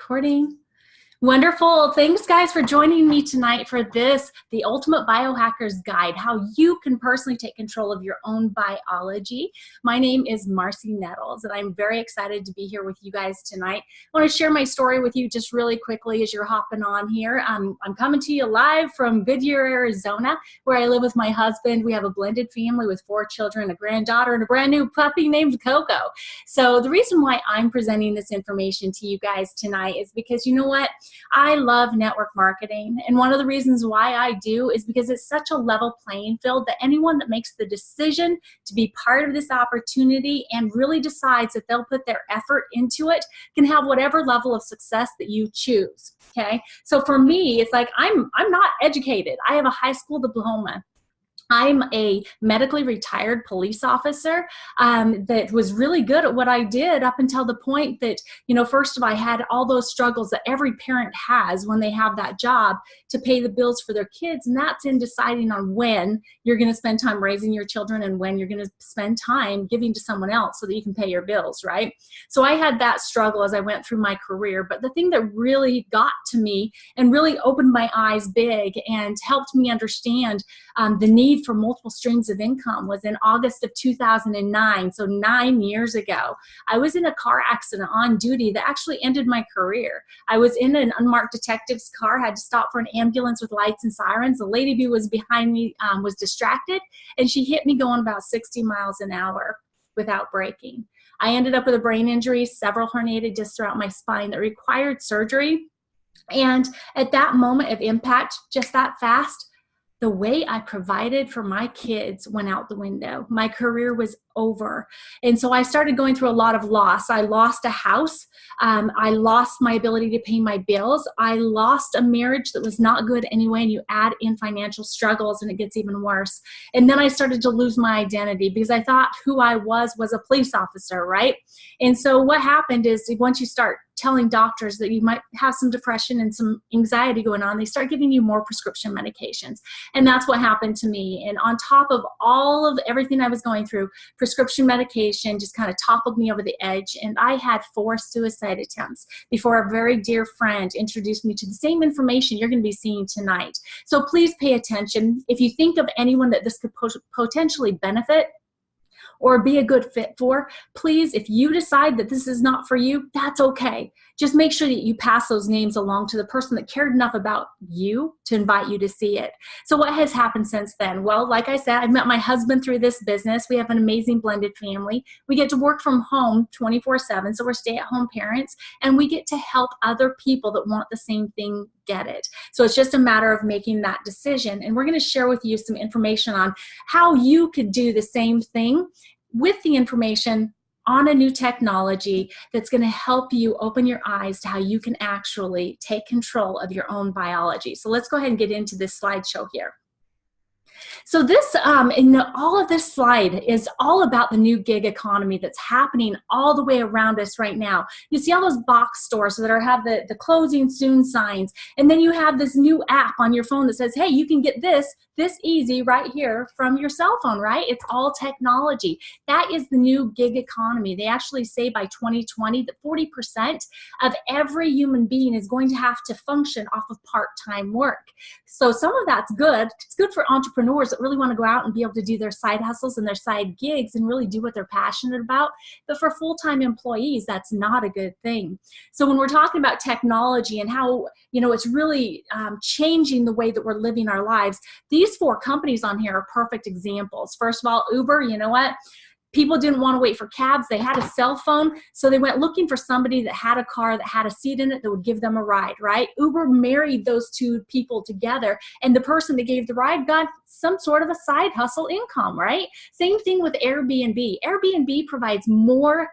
Recording. Wonderful. Thanks, guys, for joining me tonight for this, the Ultimate Biohacker's Guide, how you can personally take control of your own biology. My name is Marci Nettles, and I'm very excited to be here with you guys tonight. I want to share my story with you just really quickly as you're hopping on here. I'm coming to you live from Goodyear, Arizona, where I live with my husband. We have a blended family with 4 children, a granddaughter, and a brand new puppy named Coco. So the reason why I'm presenting this information to you guys tonight is because, you know what? I love network marketing, and one of the reasons why I do is because it's such a level playing field that anyone that makes the decision to be part of this opportunity and really decides that they'll put their effort into it can have whatever level of success that you choose, okay? So for me, it's like I'm not educated. I have a high school diploma. I'm a medically retired police officer that was really good at what I did up until the point that, you know, first of all, I had all those struggles that every parent has when they have that job to pay the bills for their kids. And that's in deciding on when you're going to spend time raising your children and when you're going to spend time giving to someone else so that you can pay your bills, right? So I had that struggle as I went through my career. But the thing that really got to me and really opened my eyes big and helped me understand the need for multiple streams of income was in August of 2009, so 9 years ago. I was in a car accident on duty that actually ended my career. I was in an unmarked detective's car, had to stop for an ambulance with lights and sirens. The lady who was behind me was distracted, and she hit me going about 60 miles an hour without braking. I ended up with a brain injury, several herniated discs throughout my spine that required surgery. And at that moment of impact, just that fast, the way I provided for my kids went out the window. My career was over. And so I started going through a lot of loss. I lost a house. I lost my ability to pay my bills. I lost a marriage that was not good anyway, and you add in financial struggles and it gets even worse. And then I started to lose my identity because I thought who I was a police officer, right? And so what happened is once you start telling doctors that you might have some depression and some anxiety going on, they start giving you more prescription medications. And that's what happened to me. And on top of all of everything I was going through, prescription medication just kind of toppled me over the edge. And I had 4 suicide attempts before a very dear friend introduced me to the same information you're going to be seeing tonight. So please pay attention. If you think of anyone that this could potentially benefit or be a good fit for, please, if you decide that this is not for you, that's okay. Just make sure that you pass those names along to the person that cared enough about you to invite you to see it. So what has happened since then? Well, like I said, I've met my husband through this business. We have an amazing blended family. We get to work from home 24/7, so we're stay-at-home parents, and we get to help other people that want the same thing get it. So it's just a matter of making that decision. And we're going to share with you some information on how you could do the same thing with the information on a new technology that's going to help you open your eyes to how you can actually take control of your own biology. So let's go ahead and get into this slideshow here. So this, all of this slide is all about the new gig economy that's happening all the way around us right now. You see all those box stores that have the closing soon signs, and then you have this new app on your phone that says, hey, you can get this easy right here from your cell phone, right? It's all technology. That is the new gig economy. They actually say by 2020 that 40% of every human being is going to have to function off of part-time work. So some of that's good. It's good for entrepreneurs that really want to go out and be able to do their side hustles and their side gigs and really do what they're passionate about. But for full-time employees, that's not a good thing. So when we're talking about technology and how, you know, it's really changing the way that we're living our lives, these 4 companies on here are perfect examples. First of all, Uber, you know what? People didn't want to wait for cabs. They had a cell phone, so they went looking for somebody that had a car that had a seat in it that would give them a ride, right? Uber married those 2 people together, and the person that gave the ride got some sort of a side hustle income, right? Same thing with Airbnb. Airbnb provides more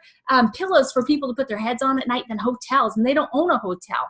pillows for people to put their heads on at night than hotels, and they don't own a hotel.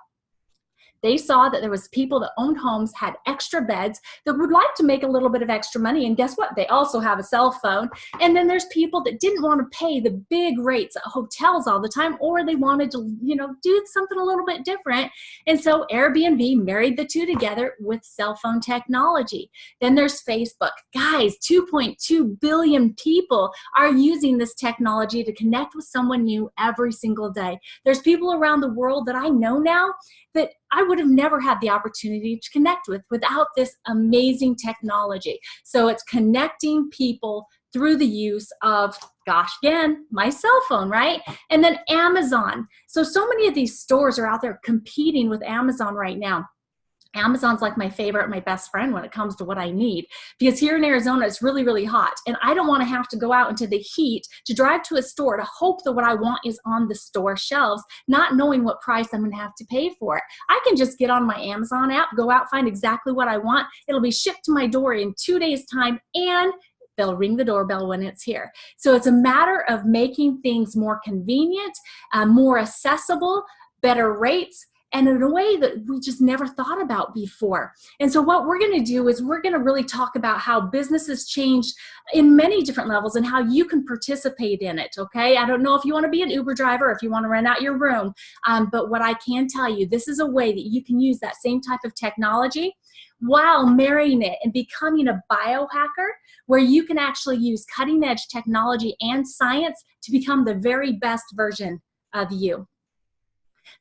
They saw that there was people that owned homes, had extra beds, that would like to make a little bit of extra money. And guess what? They also have a cell phone. And then there's people that didn't want to pay the big rates at hotels all the time, or they wanted to, do something a little bit different. And so Airbnb married the two together with cell phone technology. Then there's Facebook. Guys, 2.2 billion people are using this technology to connect with someone new every single day. There's people around the world that I know now that I would have never had the opportunity to connect with without this amazing technology. So it's connecting people through the use of, gosh, again, my cell phone, right? And then Amazon. So many of these stores are out there competing with Amazon right now. Amazon's like my favorite, my best friend when it comes to what I need, because here in Arizona, it's really, really hot. And I don't want to have to go out into the heat to drive to a store to hope that what I want is on the store shelves, not knowing what price I'm going to have to pay for it. I can just get on my Amazon app, go out, find exactly what I want. It'll be shipped to my door in 2 days' time, and they'll ring the doorbell when it's here. So it's a matter of making things more convenient, more accessible, better rates, and in a way that we just never thought about before. And so what we're going to do is we're going to really talk about how businesses changed in many different levels and how you can participate in it, okay? I don't know if you want to be an Uber driver, if you want to rent out your room, but what I can tell you, this is a way that you can use that same type of technology while marrying it and becoming a biohacker, where you can actually use cutting edge technology and science to become the very best version of you.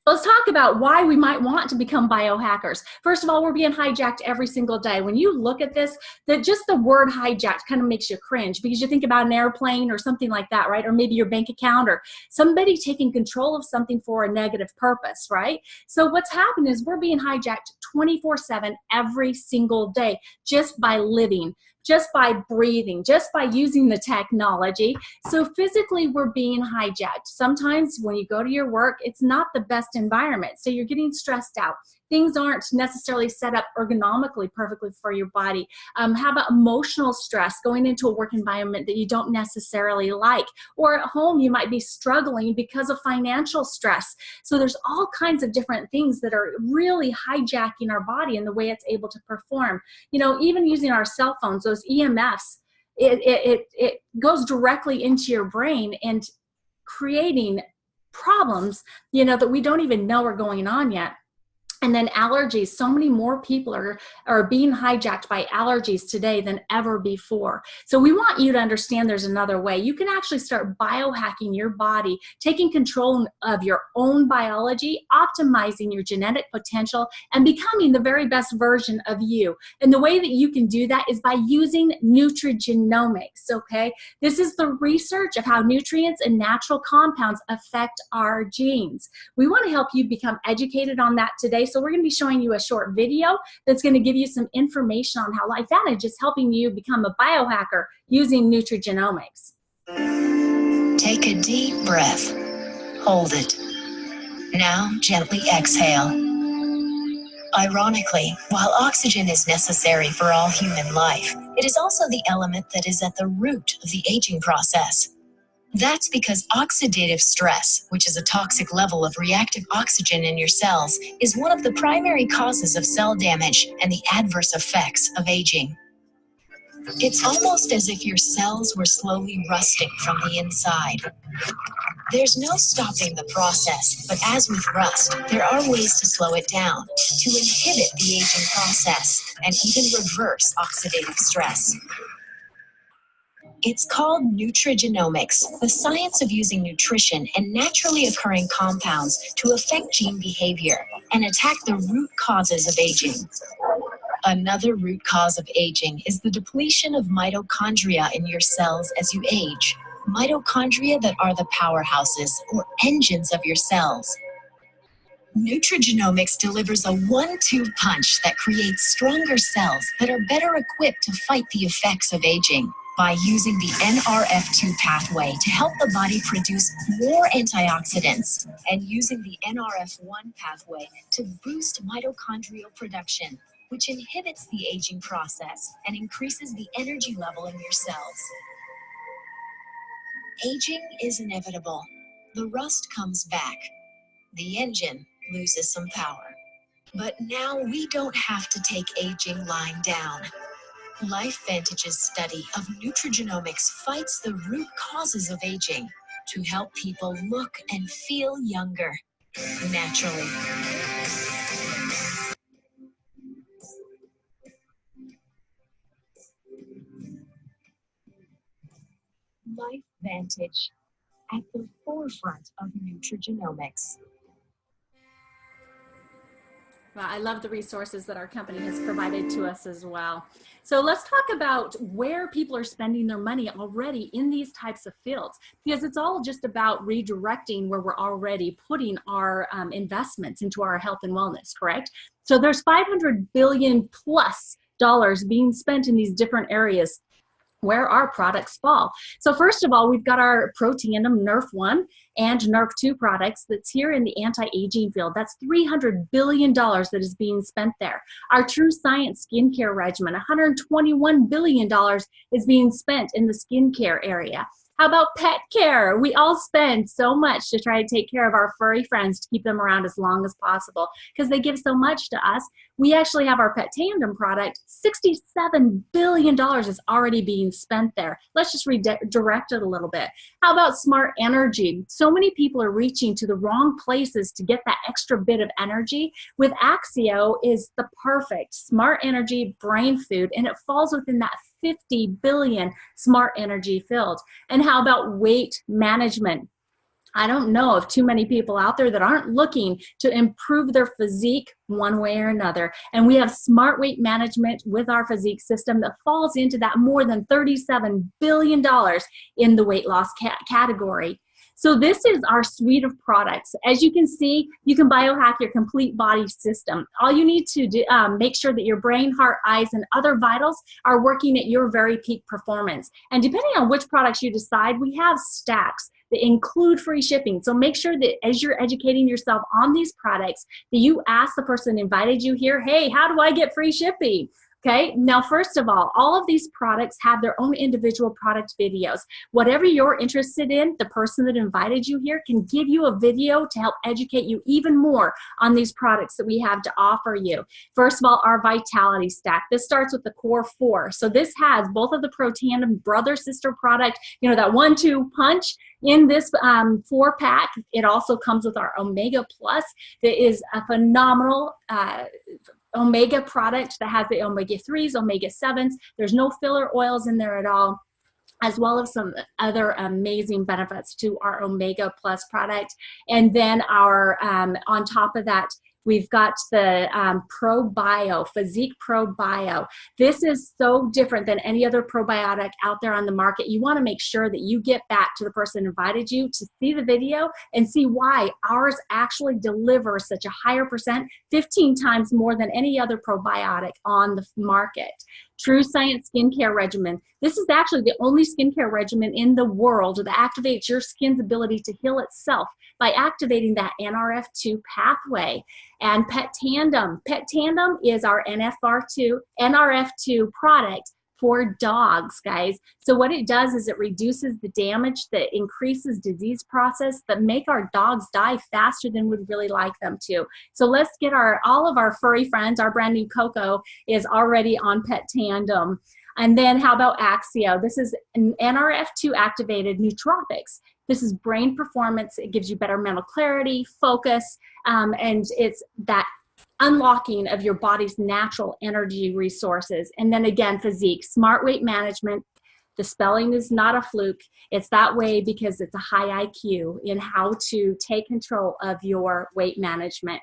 Let's talk about why we might want to become biohackers. First of all, we're being hijacked every single day. When you look at this, that just the word hijacked kind of makes you cringe, because you think about an airplane or something like that, right? Or maybe your bank account, or somebody taking control of something for a negative purpose, right? So what's happened is we're being hijacked 24/7 every single day just by living, just by breathing, just by using the technology. So physically, we're being hijacked. Sometimes when you go to your work, it's not the best environment. So you're getting stressed out. Things aren't necessarily set up ergonomically perfectly for your body. How about emotional stress, going into a work environment that you don't necessarily like? Or at home, you might be struggling because of financial stress. So there's all kinds of different things that are really hijacking our body and the way it's able to perform. Even using our cell phones, those EMFs, it goes directly into your brain and creating problems, that we don't even know are going on yet. And then allergies. So many more people are being hijacked by allergies today than ever before. So we want you to understand there's another way. You can actually start biohacking your body, taking control of your own biology, optimizing your genetic potential, and becoming the very best version of you. And the way that you can do that is by using Nutrigenomics, okay? This is the research of how nutrients and natural compounds affect our genes. We want to help you become educated on that today. So we're going to be showing you a short video that's going to give you some information on how LifeVantage is helping you become a biohacker using Nutrigenomics. Take a deep breath. Hold it. Now gently exhale. Ironically, while oxygen is necessary for all human life, it is also the element that is at the root of the aging process. That's because oxidative stress, which is a toxic level of reactive oxygen in your cells, is one of the primary causes of cell damage and the adverse effects of aging. It's almost as if your cells were slowly rusting from the inside. There's no stopping the process, but as with rust, there are ways to slow it down, to inhibit the aging process, and even reverse oxidative stress. It's called Nutrigenomics, the science of using nutrition and naturally occurring compounds to affect gene behavior and attack the root causes of aging. Another root cause of aging is the depletion of mitochondria in your cells as you age. Mitochondria that are the powerhouses or engines of your cells. Nutrigenomics delivers a 1-2 punch that creates stronger cells that are better equipped to fight the effects of aging. By using the NRF2 pathway to help the body produce more antioxidants, and using the NRF1 pathway to boost mitochondrial production, which inhibits the aging process and increases the energy level in your cells. Aging is inevitable. The rust comes back. The engine loses some power. But now we don't have to take aging lying down. LifeVantage's study of nutrigenomics fights the root causes of aging to help people look and feel younger naturally. LifeVantage, at the forefront of nutrigenomics. Well, I love the resources that our company has provided to us as well. So let's talk about where people are spending their money already in these types of fields, because it's all just about redirecting where we're already putting our investments into our health and wellness, correct? So there's $500 billion plus being spent in these different areas where our products fall. So first of all, we've got our Protandim Nerf 1 and Nerf 2 products that's here in the anti-aging field. That's $300 billion that is being spent there. Our True Science skincare regimen, $121 billion is being spent in the skincare area. How about pet care? We all spend so much to try to take care of our furry friends to keep them around as long as possible because they give so much to us. We actually have our Pet Tandem product. $67 billion is already being spent there. Let's just redirect it a little bit. How about smart energy? So many people are reaching to the wrong places to get that extra bit of energy. With Axio is the perfect smart energy brain food, and it falls within that 50 billion smart energy field. And how about weight management? I don't know of too many people out there that aren't looking to improve their physique one way or another. And we have smart weight management with our physique system that falls into that more than $37 billion in the weight loss category. So this is our suite of products. As you can see, you can biohack your complete body system. All you need to do, make sure that your brain, heart, eyes, and other vitals are working at your very peak performance. And depending on which products you decide, we have stacks that include free shipping. So make sure that as you're educating yourself on these products, that you ask the person who invited you here, hey, how do I get free shipping? Okay, now first of all of these products have their own individual product videos. Whatever you're interested in, the person that invited you here can give you a video to help educate you even more on these products that we have to offer you. First of all, our Vitality Stack. This starts with the Core 4. So this has both of the Protandim brother-sister product, you know, that 1-2 punch in this 4-pack. It also comes with our Omega Plus. That is a phenomenal omega product that has the omega-3s, omega-7s. There's no filler oils in there at all, as well as some other amazing benefits to our Omega Plus product. And then our, on top of that, we've got the ProBio, Physique ProBio. This is so different than any other probiotic out there on the market. You want to make sure that you get back to the person who invited you to see the video and see why ours actually delivers such a higher percent, 15 times more than any other probiotic on the market. True Science Skincare Regimen. This is actually the only skincare regimen in the world that activates your skin's ability to heal itself by activating that NRF2 pathway. And Pet Tandem. Pet Tandem is our NRF2 product for dogs, guys. So what it does is it reduces the damage that increases disease process that make our dogs die faster than we'd really like them to. So let's get all of our furry friends. Our brand new Coco is already on Pet Tandem. And then how about Axio? This is an NRF2 activated nootropics. This is brain performance. It gives you better mental clarity, focus, and it's that unlocking of your body's natural energy resources. And then again, physique, smart weight management. The spelling is not a fluke. It's that way because it's a high IQ in how to take control of your weight management.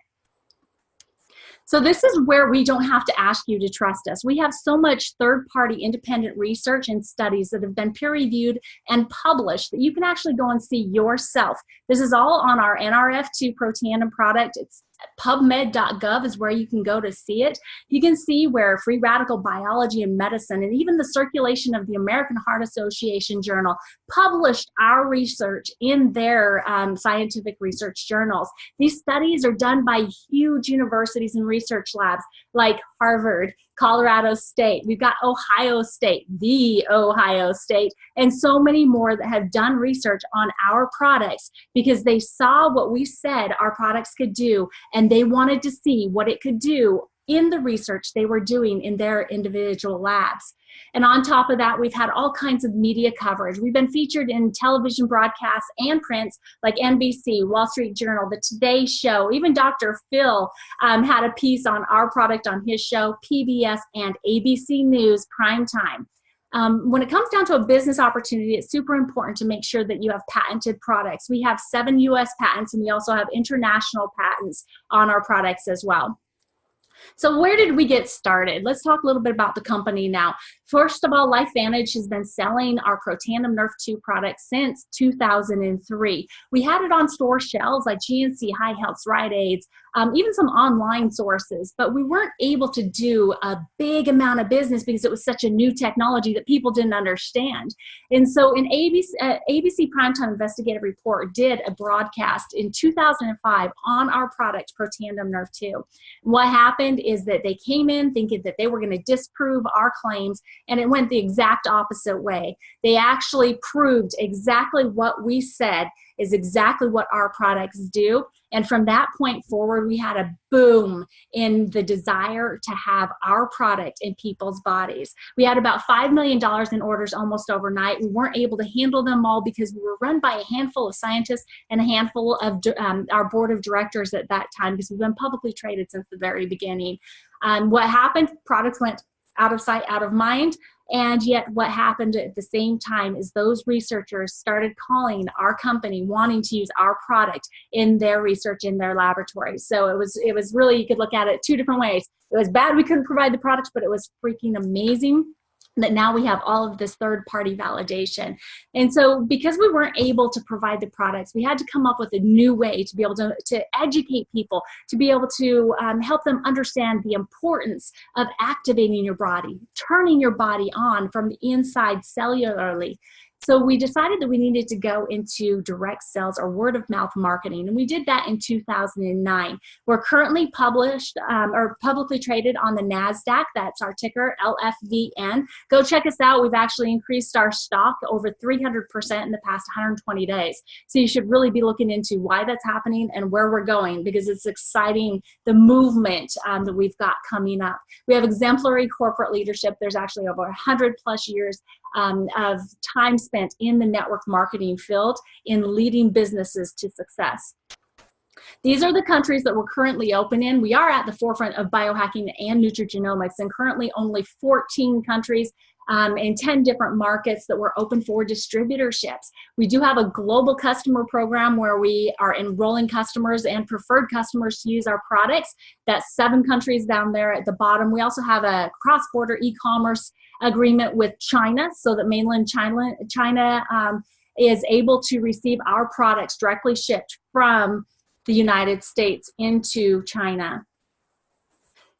So this is where we don't have to ask you to trust us. We have so much third-party independent research and studies that have been peer-reviewed and published that you can actually go and see yourself. This is all on our NRF2 Protandim product. It's PubMed.gov is where you can go to see it. You can see where free radical biology and medicine and even the circulation of the American Heart Association journal published our research in their scientific research journals. These studies are done by huge universities and research labs like Harvard, Colorado State. We've got Ohio State, the Ohio State, and so many more that have done research on our products because they saw what we said our products could do, and they wanted to see what it could do in the research they were doing in their individual labs. And on top of that, we've had all kinds of media coverage. We've been featured in television broadcasts and prints like NBC, Wall Street Journal, The Today Show. Even Dr. Phil had a piece on our product on his show, PBS and ABC News Primetime. When it comes down to a business opportunity, it's super important to make sure that you have patented products. We have 7 US patents, and we also have international patents on our products as well. So where did we get started? Let's talk a little bit about the company now. First of all, LifeVantage has been selling our Protandim Nerf 2 product since 2003. We had it on store shelves like GNC, High Health, Rite Aids, even some online sources, but we weren't able to do a big amount of business because it was such a new technology that people didn't understand. And so an ABC Primetime Investigative Report did a broadcast in 2005 on our product, Protandim Nerf 2. What happened is that they came in thinking that they were going to disprove our claims, and it went the exact opposite way. They actually proved exactly what we said is exactly what our products do. And from that point forward, we had a boom in the desire to have our product in people's bodies. We had about $5 million in orders almost overnight. We weren't able to handle them all because we were run by a handful of scientists and a handful of our board of directors at that time, because we've been publicly traded since the very beginning. What happened? Products went out of sight, out of mind. And yet what happened at the same time is those researchers started calling our company, wanting to use our product in their research in their laboratories. So it was really, you could look at it 2 different ways. It was bad we couldn't provide the products, but it was freaking amazing that now we have all of this third-party validation. And so because we weren't able to provide the products, we had to come up with a new way to be able to educate people, to be able to help them understand the importance of activating your body, turning your body on from the inside cellularly. So we decided that we needed to go into direct sales or word of mouth marketing, and we did that in 2009. We're currently published or publicly traded on the NASDAQ. That's our ticker, LFVN. Go check us out. We've actually increased our stock over 300% in the past 120 days. So you should really be looking into why that's happening and where we're going, because it's exciting, the movement that we've got coming up. We have exemplary corporate leadership. There's actually over 100 plus years of time spent in the network marketing field in leading businesses to success. These are the countries that we're currently open in. We are at the forefront of biohacking and nutrigenomics, and currently only 14 countries in 10 different markets that we're open for distributorships. We do have a global customer program where we are enrolling customers and preferred customers to use our products. That's 7 countries down there at the bottom. We also have a cross-border e-commerce agreement with China, so that mainland China is able to receive our products directly shipped from the United States into China.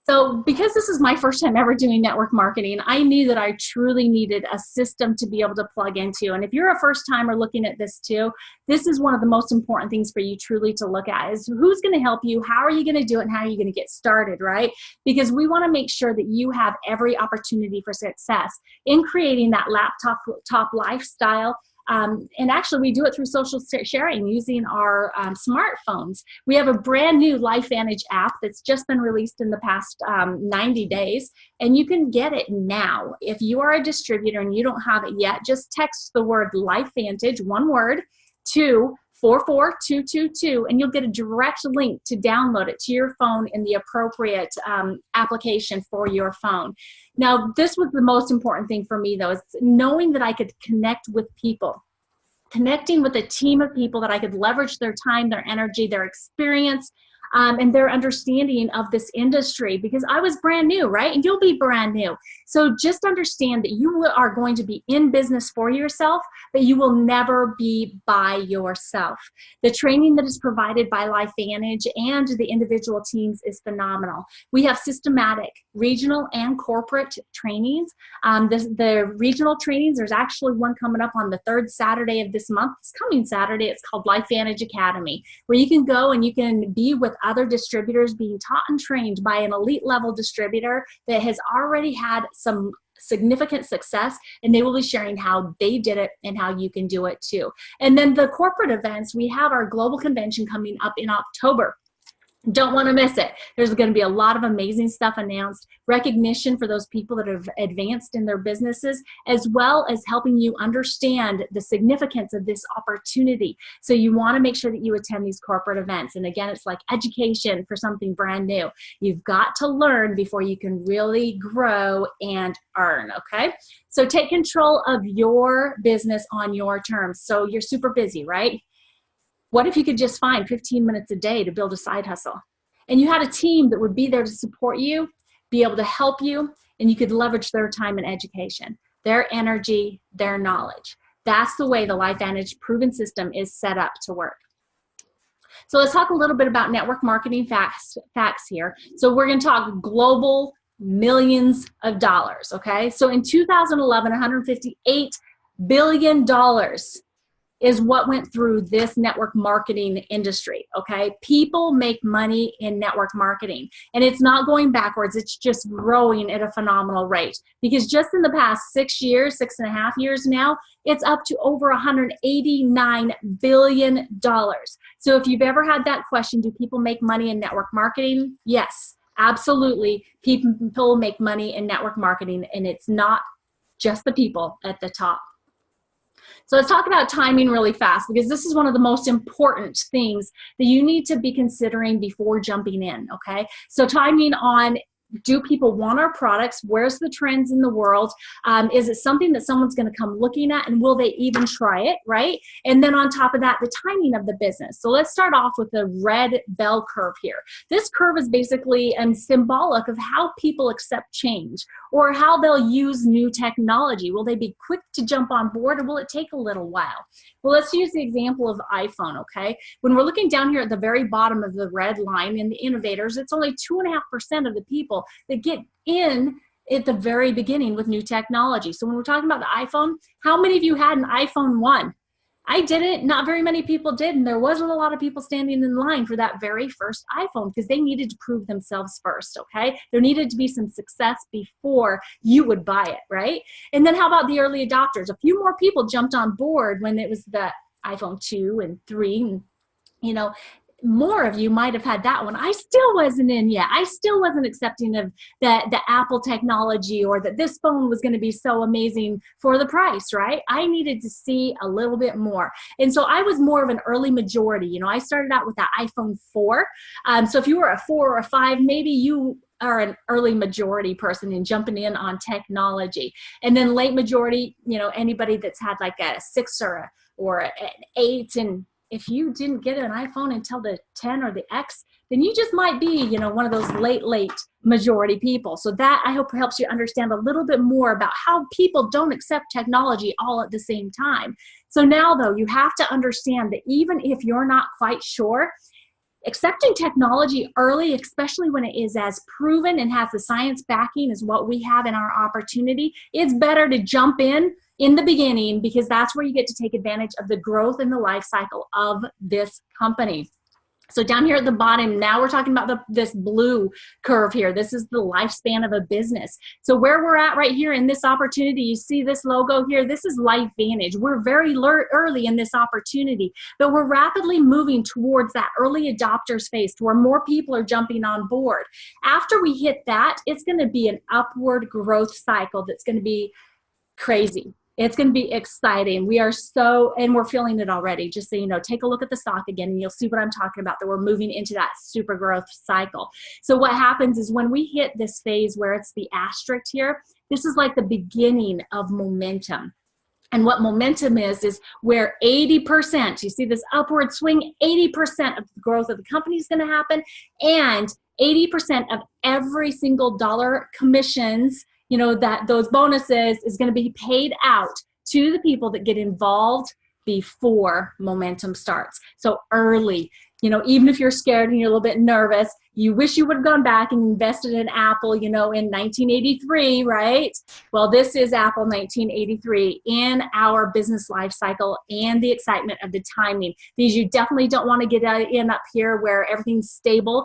So because this is my first time ever doing network marketing, I knew that I truly needed a system to be able to plug into. And if you're a first timer looking at this too, this is one of the most important things for you truly to look at, is who's going to help you, how are you going to do it, and how are you going to get started, right? Because we want to make sure that you have every opportunity for success in creating that laptop lifestyle. And actually, we do it through social sharing using our smartphones. We have a brand new LifeVantage app that's just been released in the past 90 days, and you can get it now. If you are a distributor and you don't have it yet, just text the word LifeVantage, one word, to 44222, and you'll get a direct link to download it to your phone in the appropriate application for your phone. Now, this was the most important thing for me, though, is knowing that I could connect with people, connecting with a team of people that I could leverage their time, their energy, their experience, and their understanding of this industry, because I was brand new, right? And you'll be brand new. So just understand that you are going to be in business for yourself, but you will never be by yourself. The training that is provided by LifeVantage and the individual teams is phenomenal. We have systematic regional and corporate trainings. The regional trainings, there's actually one coming up on the 3rd Saturday of this month. It's coming Saturday. It's called LifeVantage Academy, where you can go and you can be with other distributors being taught and trained by an elite level distributor that has already had some significant success, and they will be sharing how they did it and how you can do it too. And then the corporate events, we have our global convention coming up in October. Don't want to miss it. There's going to be a lot of amazing stuff announced, recognition for those people that have advanced in their businesses, as well as helping you understand the significance of this opportunity. So you want to make sure that you attend these corporate events. And again, it's like education for something brand new. You've got to learn before you can really grow and earn, okay? So take control of your business on your terms. So you're super busy, right? What if you could just find 15 minutes a day to build a side hustle? And you had a team that would be there to support you, be able to help you, and you could leverage their time and education, their energy, their knowledge. That's the way the LifeVantage proven system is set up to work. So let's talk a little bit about network marketing facts here. So we're going to talk global millions of dollars, okay? So in 2011, $158 billion is what went through this network marketing industry, okay? People make money in network marketing, and it's not going backwards, it's just growing at a phenomenal rate. Because just in the past 6 years, 6.5 years now, it's up to over $189 billion. So if you've ever had that question, do people make money in network marketing? Yes, absolutely. People make money in network marketing, and it's not just the people at the top. So let's talk about timing really fast, because this is one of the most important things that you need to be considering before jumping in, okay? So timing on, do people want our products? Where's the trends in the world? Is it something that someone's going to come looking at, and will they even try it, right? And then on top of that, the timing of the business. So let's start off with the red bell curve here. This curve is basically symbolic of how people accept change, or how they'll use new technology. Will they be quick to jump on board, or will it take a little while? Well, let's use the example of iPhone, okay? When we're looking down here at the very bottom of the red line in the innovators, it's only 2.5% of the people that get in at the very beginning with new technology. So when we're talking about the iPhone, how many of you had an iPhone 1? I didn't. Not very many people did, and there wasn't a lot of people standing in line for that very first iPhone, because they needed to prove themselves first, okay? There needed to be some success before you would buy it, right? And then how about the early adopters? A few more people jumped on board when it was the iPhone 2 and 3, and you know, more of you might have had that one. I still wasn't in yet. I still wasn't accepting of the Apple technology, or that this phone was going to be so amazing for the price, right? I needed to see a little bit more. And so I was more of an early majority. You know, I started out with that iPhone 4. So if you were a 4 or a 5, maybe you are an early majority person and jumping in on technology. And then late majority, you know, anybody that's had like a 6 or an 8, and if you didn't get an iPhone until the 10 or the X, then you just might be, you know, one of those late majority people. So that, I hope, helps you understand a little bit more about how people don't accept technology all at the same time. So now, though, you have to understand that even if you're not quite sure, accepting technology early, especially when it is as proven and has the science backing as what we have in our opportunity, it's better to jump in the beginning, because that's where you get to take advantage of the growth and the life cycle of this company. So down here at the bottom, now we're talking about this blue curve here. This is the lifespan of a business. So where we're at right here in this opportunity, you see this logo here, this is LifeVantage. We're very early in this opportunity, but we're rapidly moving towards that early adopters phase, to where more people are jumping on board. After we hit that, it's going to be an upward growth cycle that's going to be crazy. It's going to be exciting. We are and we're feeling it already. Just so you know, take a look at the stock again, and you'll see what I'm talking about, that we're moving into that super growth cycle. So what happens is when we hit this phase where it's the asterisk here, this is like the beginning of momentum. And what momentum is where 80%, you see this upward swing, 80% of the growth of the company is going to happen, and 80% of every single dollar commissions, you know, that those bonuses is going to be paid out to the people that get involved before momentum starts. So early, You know, even if you're scared and you're a little bit nervous, you wish you would have gone back and invested in Apple, you know, in 1983, right? Well, this is Apple 1983 in our business life cycle and the excitement of the timing. These you definitely don't want to get in up here where everything's stable,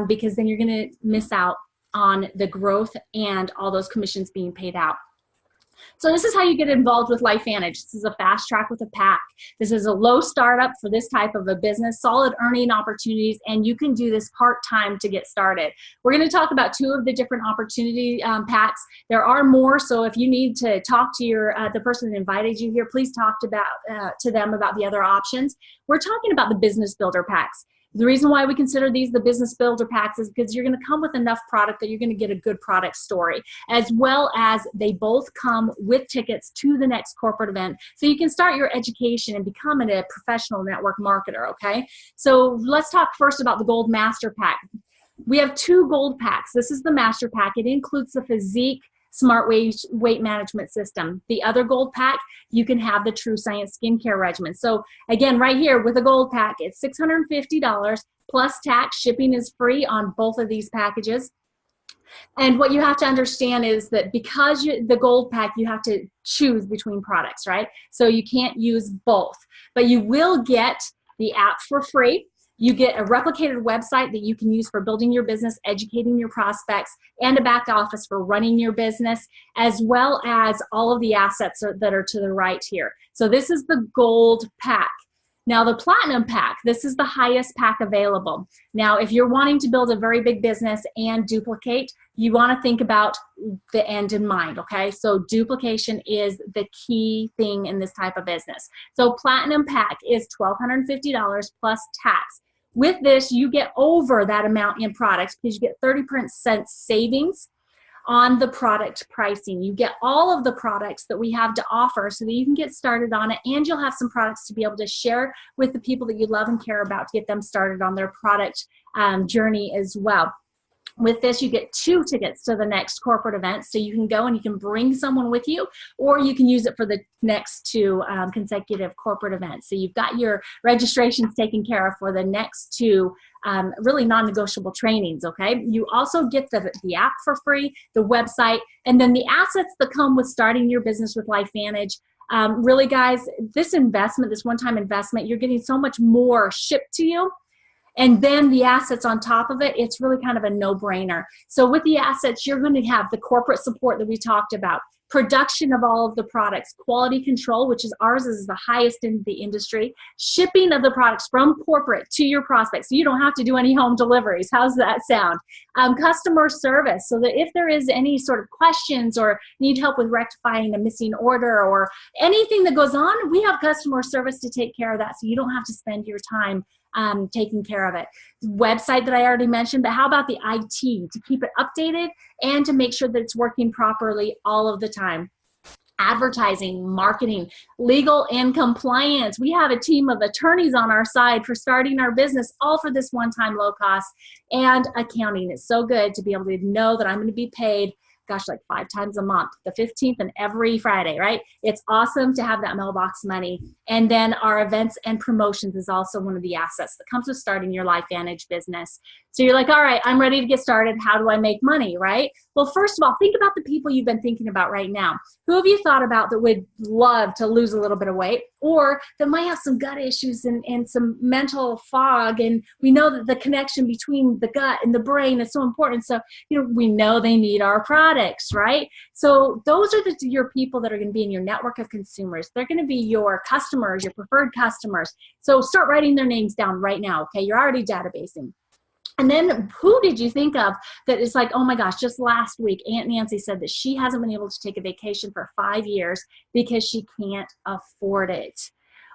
because then you're going to miss out on the growth and all those commissions being paid out. So this is how you get involved with LifeVantage. This is a fast track with a pack. This is a low startup for this type of a business, solid earning opportunities, and you can do this part-time to get started. We're going to talk about 2 of the different opportunity packs. There are more, so if you need to talk to your the person that invited you here, please talk to them about the other options. We're talking about the business builder packs. The reason why we consider these the business builder packs is because you're going to come with enough product that you're going to get a good product story, as well as they both come with tickets to the next corporate event. So you can start your education and become a professional network marketer, okay? So let's talk first about the Gold Master Pack. We have 2 gold packs. This is the Master Pack. It includes the Physique Smart Weight Management System. The other gold pack, you can have the True Science Skincare Regimen. So again, right here with a gold pack, it's $650 plus tax. Shipping is free on both of these packages. And what you have to understand is that because the gold pack, you have to choose between products, right? So you can't use both, but you will get the app for free. You get a replicated website that you can use for building your business, educating your prospects, and a back office for running your business, as well as all of the assets that are to the right here. So this is the gold pack. Now the platinum pack, this is the highest pack available. Now if you're wanting to build a very big business and duplicate, you want to think about the end in mind, okay? So duplication is the key thing in this type of business. So platinum pack is $1,250 plus tax. With this, you get over that amount in products because you get 30% savings on the product pricing. You get all of the products that we have to offer so that you can get started on it, and you'll have some products to be able to share with the people that you love and care about to get them started on their product journey as well. With this, you get 2 tickets to the next corporate event, so you can go and you can bring someone with you, or you can use it for the next 2 consecutive corporate events. So you've got your registrations taken care of for the next 2 really non-negotiable trainings, okay? You also get the app for free, the website, and then the assets that come with starting your business with LifeVantage. Really, guys, this investment, this one-time investment, you're getting so much more shipped to you. And then the assets on top of it, it's really kind of a no-brainer. So with the assets, you're going to have the corporate support that we talked about, production of all of the products, quality control, which is ours is the highest in the industry, shipping of the products from corporate to your prospects. So you don't have to do any home deliveries. How's that sound? Customer service, so that if there is any sort of questions or need help with rectifying a missing order or anything that goes on, we have customer service to take care of that, so you don't have to spend your time taking care of it. Website that I already mentioned, but how about the IT to keep it updated and to make sure that it's working properly all of the time? Advertising, marketing, legal, and compliance. We have a team of attorneys on our side for starting our business, all for this one-time low cost. And accounting. It's so good to be able to know that I'm going to be paid, gosh, like 5 times a month, the 15th and every Friday, right? It's awesome to have that mailbox money. And then our events and promotions is also one of the assets that comes with starting your LifeVantage business. So you're like, all right, I'm ready to get started. How do I make money, right? Well, first of all, think about the people you've been thinking about right now. Who have you thought about that would love to lose a little bit of weight, or that might have some gut issues and some mental fog? And we know that the connection between the gut and the brain is so important. So, we know they need our products, right? So those are your people that are going to be in your network of consumers. They're going to be your customers, your preferred customers. So start writing their names down right now, okay? You're already databasing. And then who did you think of that is like, oh my gosh, just last week, Aunt Nancy said that she hasn't been able to take a vacation for 5 years because she can't afford it,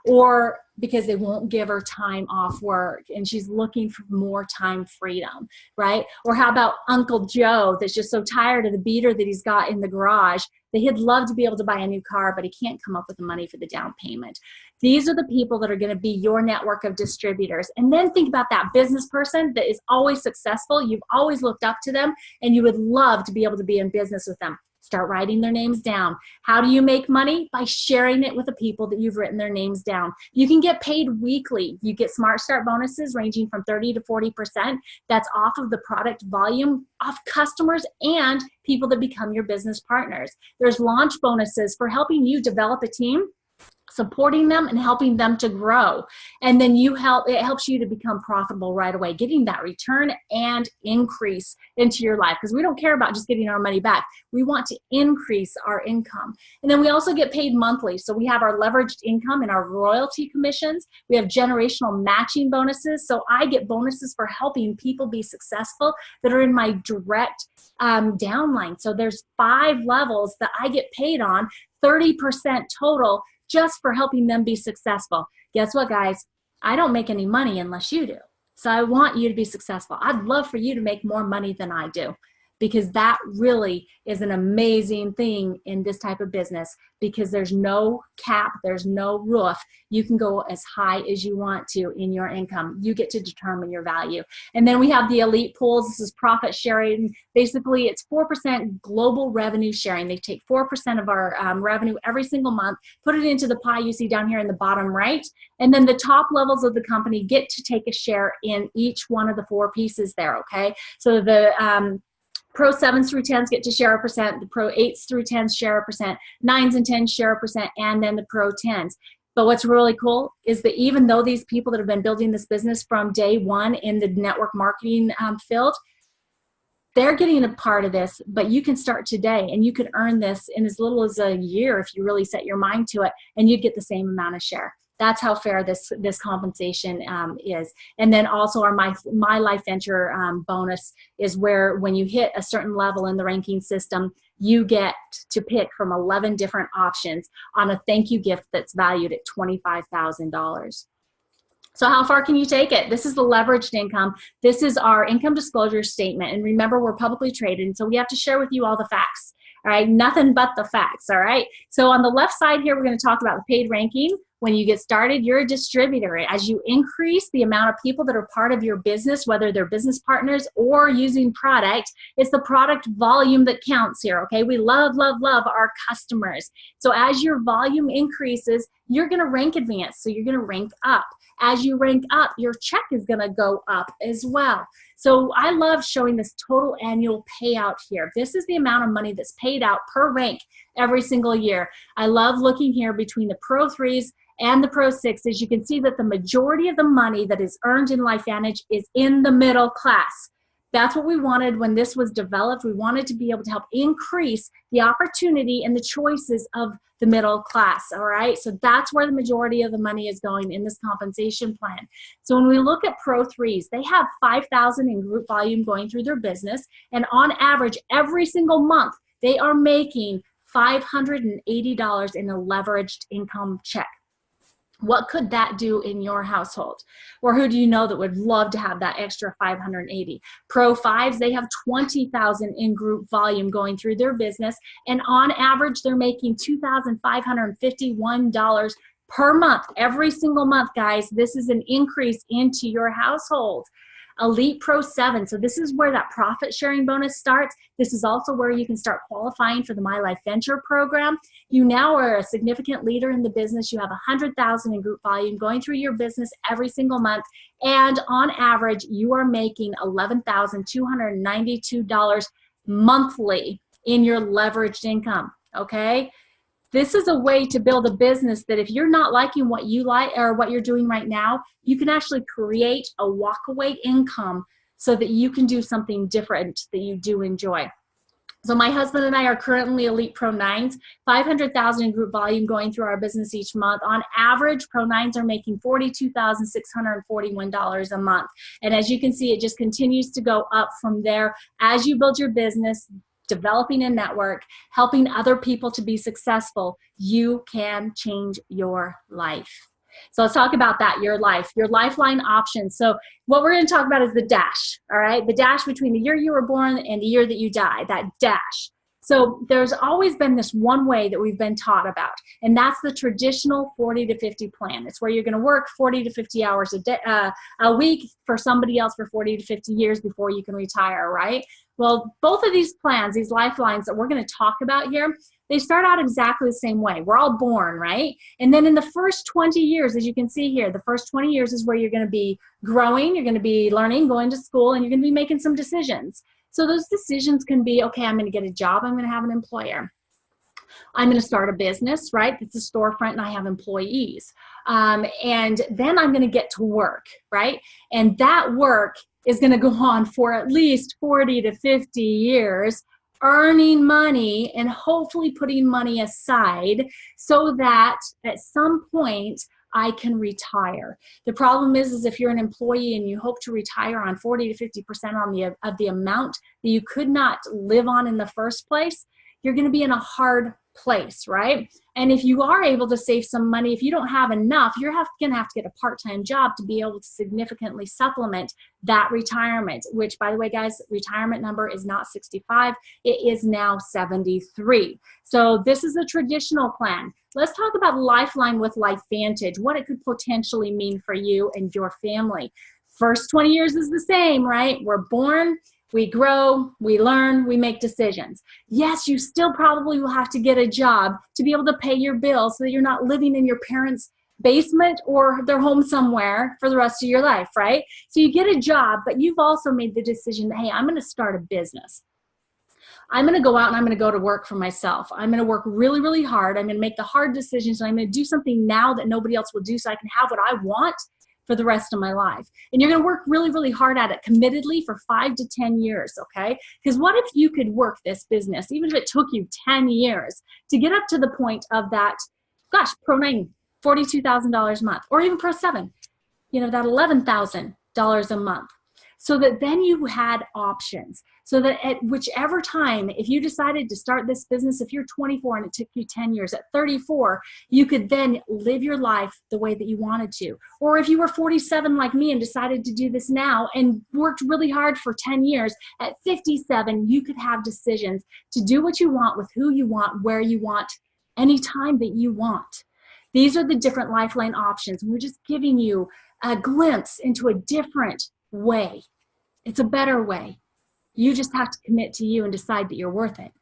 or because they won't give her time off work and she's looking for more time freedom, right? Or how about Uncle Joe that's just so tired of the beater that he's got in the garage that he'd love to be able to buy a new car, but he can't come up with the money for the down payment. These are the people that are going to be your network of distributors. And then think about that business person that is always successful. You've always looked up to them and you would love to be able to be in business with them. Start writing their names down. How do you make money? By sharing it with the people that you've written their names down. You can get paid weekly. You get Smart Start bonuses ranging from 30 to 40%. That's off of the product volume, off customers and people that become your business partners. There's launch bonuses for helping you develop a team, supporting them and helping them to grow. And then it helps you to become profitable right away, getting that return and increase into your life, because we don't care about just getting our money back. We want to increase our income. And then we also get paid monthly. So we have our leveraged income and our royalty commissions. We have generational matching bonuses. So I get bonuses for helping people be successful that are in my direct downline. So there's 5 levels that I get paid on, 30% total, just for helping them be successful. Guess what, guys? I don't make any money unless you do. So I want you to be successful. I'd love for you to make more money than I do, because that really is an amazing thing in this type of business, because there's no cap, there's no roof. You can go as high as you want to in your income. You get to determine your value. And then we have the elite pools. This is profit sharing. Basically, it's 4% global revenue sharing. They take 4% of our revenue every single month, put it into the pie you see down here in the bottom right, and then the top levels of the company get to take a share in each one of the 4 pieces there, okay? So the Pro 7s through 10s get to share 1%, the Pro 8s through 10s share 1%, 9s and 10s share 1%, and then the Pro 10s. But what's really cool is that even though these people that have been building this business from day one in the network marketing field, they're getting a part of this, but you can start today and you can earn this in as little as a year if you really set your mind to it, and you'd get the same amount of share. That's how fair this compensation is. And then also our My LifeVantage bonus is where when you hit a certain level in the ranking system, you get to pick from 11 different options on a thank you gift that's valued at $25,000. So how far can you take it? This is the leveraged income. This is our income disclosure statement. And remember, we're publicly traded, and so we have to share with you all the facts. All right, nothing but the facts, all right? So on the left side here, we're going to talk about the paid ranking. When you get started, you're a distributor. As you increase the amount of people that are part of your business, whether they're business partners or using product, it's the product volume that counts here, okay? We love, love, love our customers. So as your volume increases, you're going to rank advance, so you're going to rank up. As you rank up, your check is going to go up as well. So I love showing this total annual payout here. This is the amount of money that's paid out per rank every single year. I love looking here between the Pro 3s and the Pro 6s. You can see that the majority of the money that is earned in LifeVantage is in the middle class. That's what we wanted when this was developed. We wanted to be able to help increase the opportunity and the choices of the middle class, all right? So that's where the majority of the money is going in this compensation plan. So when we look at Pro 3s, they have 5,000 in group volume going through their business, and on average, every single month, they are making $580 in a leveraged income check. What could that do in your household? Or who do you know that would love to have that extra 580? Pro 5s, they have 20,000 in group volume going through their business, and on average, they're making $2,551 per month, every single month, guys. This is an increase into your household. Elite Pro 7, so this is where that profit sharing bonus starts. This is also where you can start qualifying for the My LifeVantage program. You now are a significant leader in the business. You have 100,000 in group volume going through your business every single month, and on average, you are making $11,292 monthly in your leveraged income, okay? This is a way to build a business that if you're not liking what you like or what you're doing right now, you can actually create a walkaway income so that you can do something different that you do enjoy. So my husband and I are currently Elite Pro 9s, 500,000 in group volume going through our business each month. On average, Pro 9s are making $42,641 a month. And as you can see, it just continues to go up from there as you build your business, developing a network, helping other people to be successful. You can change your life. So let's talk about that, your life, your lifeline options. So what we're going to talk about is the dash, all right? The dash between the year you were born and the year that you die, that dash. So there's always been this one way that we've been taught about, and that's the traditional 40 to 50 plan. It's where you're going to work 40 to 50 hours a week for somebody else for 40 to 50 years before you can retire, right? Well, both of these plans, these lifelines that we're going to talk about here, they start out exactly the same way. We're all born, right? And then in the first 20 years, as you can see here, the first 20 years is where you're going to be growing, you're going to be learning, going to school, and you're going to be making some decisions. So those decisions can be, okay, I'm going to get a job, I'm going to have an employer. I'm going to start a business, right? It's a storefront and I have employees. And then I'm going to get to work, right? And that work is going to go on for at least 40 to 50 years, earning money and hopefully putting money aside so that at some point I can retire. The problem is if you're an employee and you hope to retire on 40 to 50% of the amount that you could not live on in the first place, you're going to be in a hard place, right? And if you are able to save some money, if you don't have enough, you're going to have to get a part-time job to be able to significantly supplement that retirement, which, by the way, guys, retirement number is not 65. It is now 73. So this is a traditional plan. Let's talk about Lifeline with LifeVantage, what it could potentially mean for you and your family. First 20 years is the same, right? We're born, we grow, we learn, we make decisions. Yes, you still probably will have to get a job to be able to pay your bills so that you're not living in your parents' basement or their home somewhere for the rest of your life, right? So you get a job, but you've also made the decision that, hey, I'm going to start a business. I'm going to go out and I'm going to go to work for myself. I'm going to work really, really hard. I'm going to make the hard decisions, and I'm going to do something now that nobody else will do so I can have what I want for the rest of my life. And you're going to work really, really hard at it, committedly for 5 to 10 years, okay? Because what if you could work this business, even if it took you 10 years, to get up to the point of that, gosh, Pro 9, $42,000 a month, or even Pro 7, that $11,000 a month. So that then you had options. So that at whichever time, if you decided to start this business, if you're 24 and it took you 10 years, at 34, you could then live your life the way that you wanted to. Or if you were 47 like me and decided to do this now and worked really hard for 10 years, at 57, you could have decisions to do what you want with who you want, where you want, anytime that you want. These are the different Lifeline options. We're just giving you a glimpse into a different way. It's a better way. You just have to commit to you and decide that you're worth it.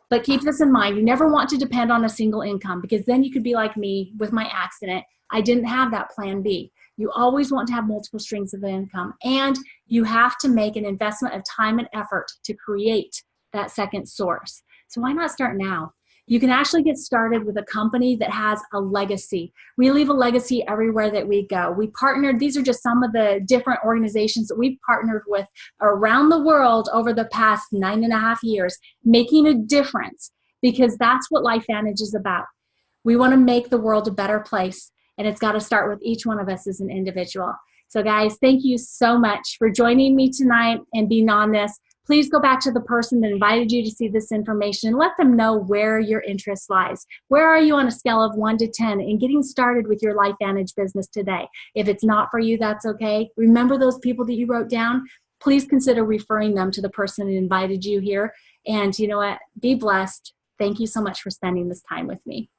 But keep this in mind. You never want to depend on a single income, because then you could be like me with my accident. I didn't have that plan B. You always want to have multiple streams of income, and you have to make an investment of time and effort to create that second source. So why not start now? You can actually get started with a company that has a legacy. We leave a legacy everywhere that we go. We partnered, these are just some of the different organizations that we've partnered with around the world over the past 9.5 years, making a difference, because that's what LifeVantage is about. We want to make the world a better place, and it's got to start with each one of us as an individual. So guys, thank you so much for joining me tonight and being on this. Please go back to the person that invited you to see this information and let them know where your interest lies. Where are you on a scale of 1 to 10 in getting started with your LifeVantage business today? If it's not for you, that's okay. Remember those people that you wrote down? Please consider referring them to the person that invited you here. And you know what? Be blessed. Thank you so much for spending this time with me.